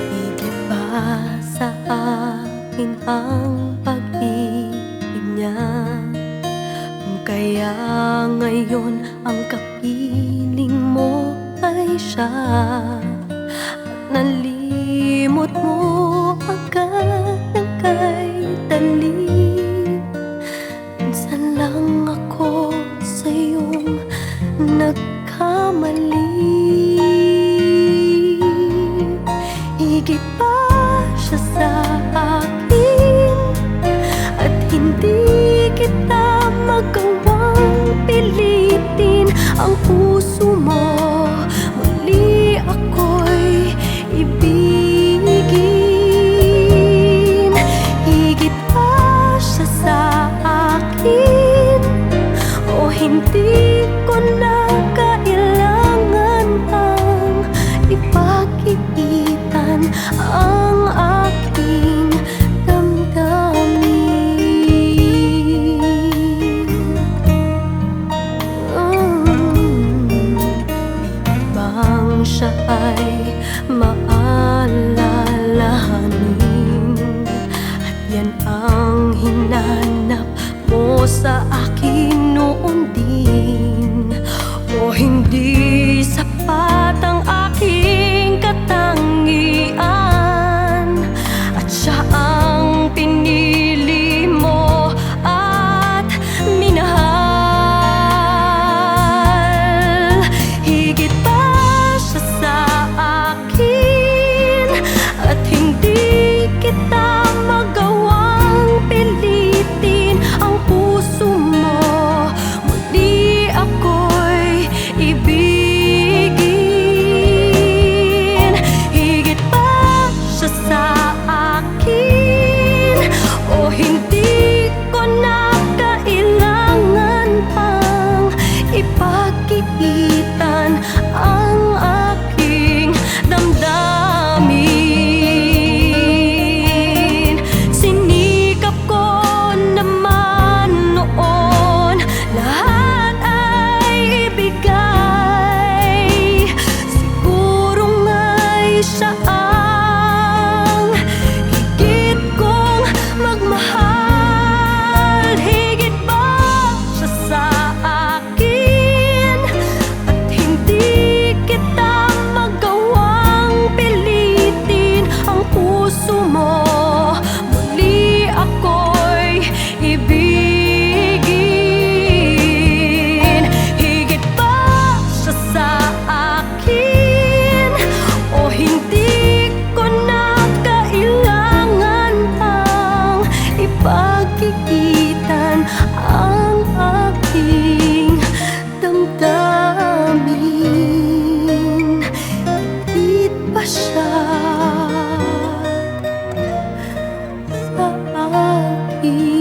Higit pa sa akin ang pag-ibig niya, kaya ngayon ang kapiling mo ay siya. At nalimot mo agad ng kay dali. Minsan lang ako sa iyong nagkamali. Higit pa siya sa akin, at hindi kita magawang pilitin. Ang puso mo muli ako'y ibigin. Higit pa siya sa akin, o hindi ko na kailangan ang ipagkikitan ang aking damdamin. Bang siya ay maalalahanin, at yan ang hinanap mo sa akin noon din. O hindi sapat ang aking katangian, at siya ang pinili mo at minahal. Higit pa siya sa akin, at hindi kita magawang pilitin. Ang puso mo muli ako'y ibigin. Higit pa siya sa akin, o hindi ko na kailangan pang ipagkikitan ang aking damdamin. Sinikap ko naman noon, lahat ay ibigay. Siguro nga'y siya ang higit kong magmahal. Higit pa siya sa akin, at hindi kita magawang pilitin. Ang puso mo muli ako'y ibigin. Higit pa siya sa akin, o hindi ko na kailangan pang ipagkikitan ang aking damdamin. Higit pa siya sa akin.